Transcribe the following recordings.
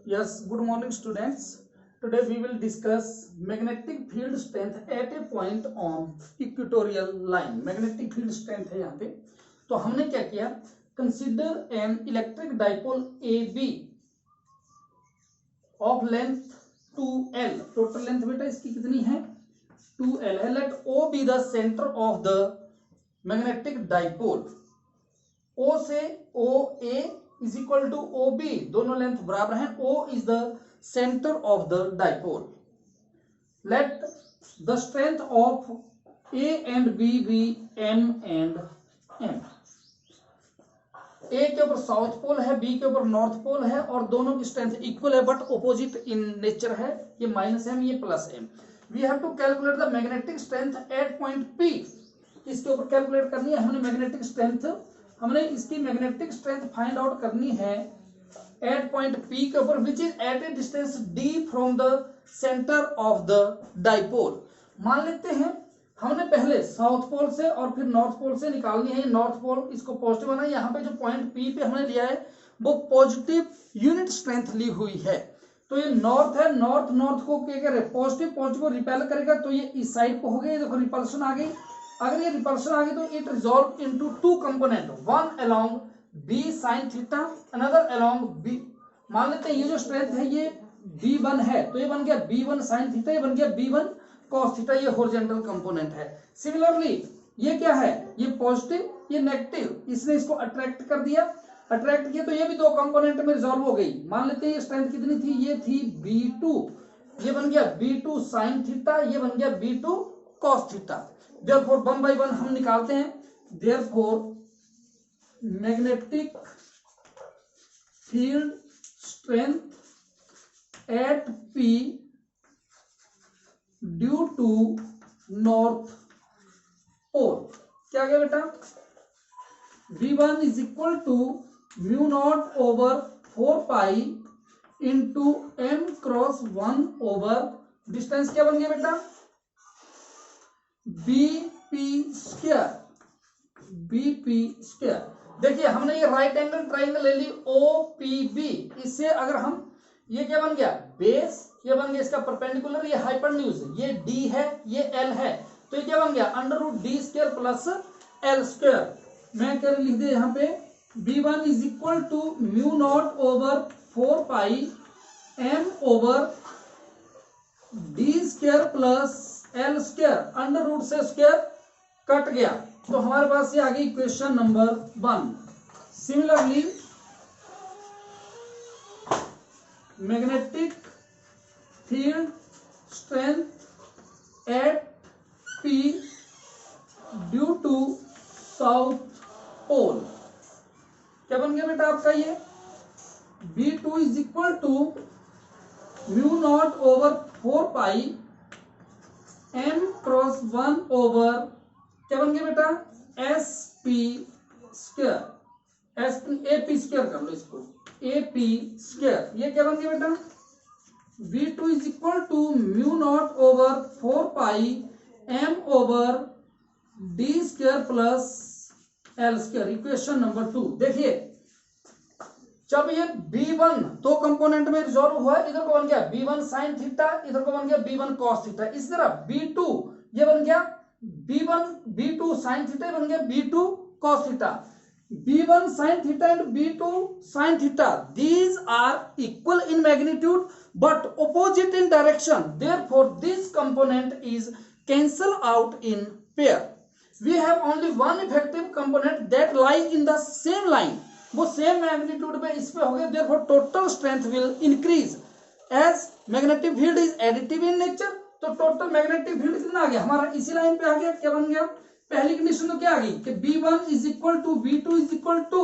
Yes, good morning students. Today we will discuss magnetic field strength at a point on equatorial line. Magnetic field strength है यहाँ पे. तो हमने क्या किया? Consider an electric dipole AB of length 2L. Total length बेटा इसकी कितनी है? 2L है. Let O be the center of the magnetic dipole. O से OA is equal to OB, दोनों लेंथ बराबर हैं. O is the center of the dipole. Let the strength of A and B be M and M. A के ऊपर south pole है, B के ऊपर north pole है और दोनों की स्ट्रेंथ इक्वल है बट ऑपोजिट इन नेचर है. ये -m, ये +m. We have to calculate the magnetic strength at point P. इसके ऊपर कैलकुलेट करनी है हमने मैग्नेटिक स्ट्रेंथ. हमने इसकी मैग्नेटिक स्ट्रेंथ फाइंड आउट करनी है एट पॉइंट P के ऊपर which is at a distance D from the centre of the dipole. मान लेते हैं हमने पहले साउथ पोल से और फिर नॉर्थ पोल से निकालनी है. नॉर्थ पोल इसको पॉजिटिव आना है. यहाँ पे जो पॉइंट P पे हमने लिया है वो पॉजिटिव यूनिट स्ट्रेंथ ली हुई है. तो ये नॉर्थ है. नॉर्थ को क्या करें? पॉजिटिव को रिपेल करेगा तो ये इस साइड को हो गया. देखो रिपल्शन आ गई. अगर ये रिपल्शन आ गई तो it resolve into two component, one along B sin theta, another along B. मान लेते हैं ये जो स्ट्रेंथ है ये B1 है तो ये बन गया B1 sin थीटा, ये बन गया B1 cos थीटा. ये हॉरिजॉन्टल कंपोनेंट है. सिमिलरली ये क्या है? ये पॉजिटिव, ये नेगेटिव. इसने इसको अट्रैक्ट कर दिया. अट्रैक्ट किया तो ये भी दो कंपोनेंट में रिजॉल्व हो गई. मान लेते हैं ये स्ट्रेंथ कितनी थी? ये थी B2. ये बन गया B2 sin थीटा, ये बन गया B2 cos theta. Therefore, one by one हम निकालते हैं. Therefore, magnetic field strength at P due to north pole क्या गया बेटा? V1 is equal to mu naught over 4 pi into m cross 1 over distance. क्या बन गया बेटा? BP square. देखिए हमने ये राइट एंगल ट्राइंगल ले ली OPB. इससे अगर हम ये क्या बन गया? बेस. ये बन गया इसका परपेंडिकुलर. ये हाइपोटेन्यूज. ये D है, ये L है तो ये क्या बन गया? √D² plus L². मैं क्या लिख दे यहाँ पे? B1 is equal to mu naught over 4 pi M over D² plus L². Under root से स्क्वायर कट गया तो हमारे पास ये आ गई question number 1. Similarly magnetic field strength at P due to south pole क्या बन गया बेटा आपका? ये B2 is equal to mu naught over 4 pi M cross 1 over क्या बन गया बेटा? SP square. AP स्क्वायर कर लो इसको. AP square. ये क्या बन गया बेटा? V2 is equal to mu naught over 4 pi M over D² plus L². Equation number 2. देखिए जब ये B1 दो कंपोनेंट में रिजॉल्व हुआ, इधर को बन गया B1 sin थीटा, इधर को बन गया B1 cos थीटा. इस तरह B2 ये बन गया B2 sin थीटा, बन गया B2 cos theta. B1 sin theta and B2 sin theta, these are equal in magnitude but opposite in direction. Therefore, this component is cancel out in pair. We have only one effective component that lies in the same line. वो same magnitude पे इस पे हो गए. Therefore total strength will increase as magnetic field is additive in nature. तो total magnetic field कितना आ गया? हमारा इसी लाइन पे आ गया. क्या बन गया? पहली कंडीशन तो क्या आ गई कि B1 is equal to V2 is equal to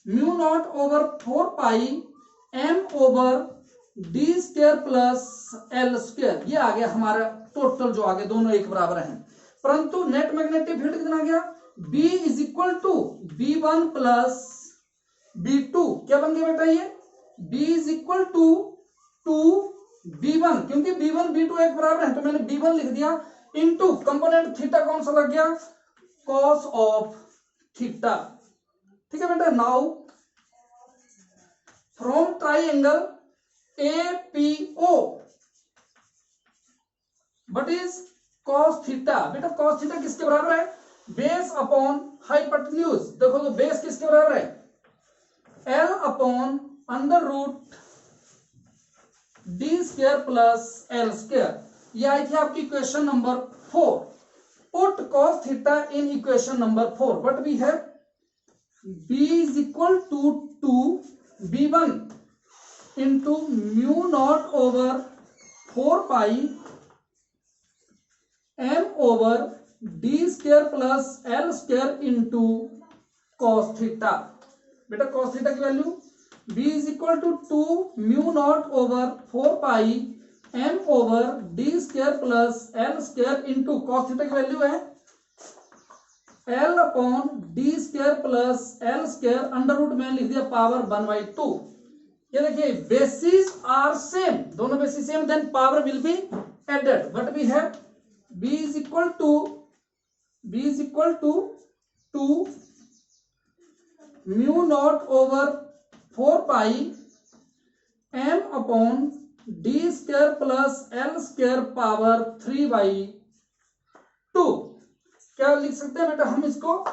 mu naught over 4 pi M over D² plus L². ये आ गया हमारा टोटल जो आ गया. दोनों एक बराबर हैं परंतु नेट मैग्नेटिक फील्ड कितना आ गया? B is equal to B1 plus B2. क्या बन गया बेटा? ये B is equal to 2B1 क्योंकि B1 B2 एक बराबर है तो मैंने B1 लिख दिया इनटू कंपोनेंट थीटा कौन सा लग गया? cos of theta. ठीक है बेटा. Now from triangle APO what is cos theta. बेटा cos थीटा किसके बराबर है, बेस अपॉन हाइपोटेन्यूज। देखो तो बेस किसके बराबर है, L upon under root D square plus L square. ये आई थी आपकी equation number 4। Put cos theta in equation number 4 what we have, b is equal to 2b1 into mu naught over 4 pi m over D square plus L square into cos theta. बेटा cos theta की value b is equal to 2 mu naught over 4 pi m over D square plus L square into cos theta की value है L upon D square plus L square under root में लिख दिया power 1/2। ये देखिए basis are same, दोनों basis same, then power will be added. What we have, b is equal to 2 mu naught over 4 pi m upon D square plus L square power 3/2। क्या लिख सकते हैं बेटा हम इसको,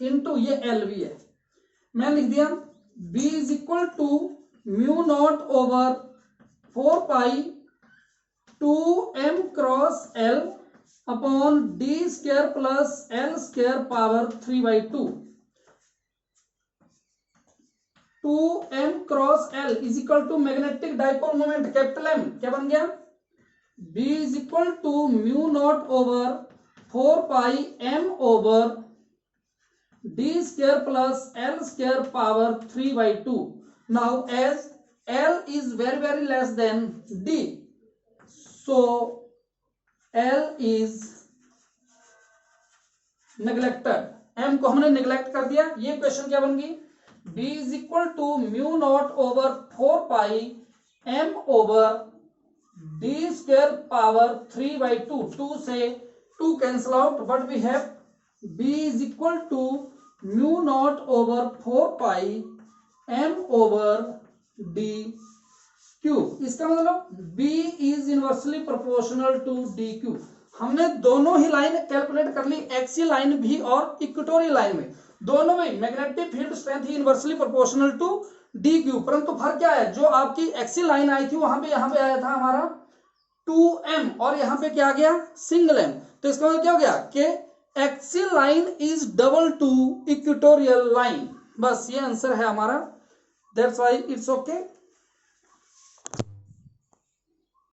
इनटू ये एल भी है, मैं लिख दिया b is equal to mu naught over 4 pi 2m cross l upon D square plus L square power 3/2। 2m cross l is equal to magnetic dipole moment capital M, क्या बन गया, b is equal to mu naught over 4 pi m over D square plus L square power 3/2। Now as l is very very less than d, so L is neglected, M को हमने neglect कर दिया। ये question क्या बन गई, B is equal to mu naught over 4 pi M over D square power 3/2। 2 से 2 cancel out, but we have B is equal to mu naught over 4 pi M over D cube. इसका मतलब B is inversely proportional to D cube. हमने दोनों ही line calculate कर ली, axial line भी और equatorial line में, दोनों में मैग्नेटिक फील्ड स्ट्रेंथ ही inversely proportional to D cube. परंतु फर्क क्या है, जो आपकी एक्सियल लाइन आई थी वहां पे यहाँ पे आया था हमारा 2m और यहाँ पे क्या आ गया सिंगल m। तो इसका मतलब क्या हो गया कि axial line is double two equatorial line. बस ये आंसर है हमारा, दैट्स व्हाई इट्स ओके।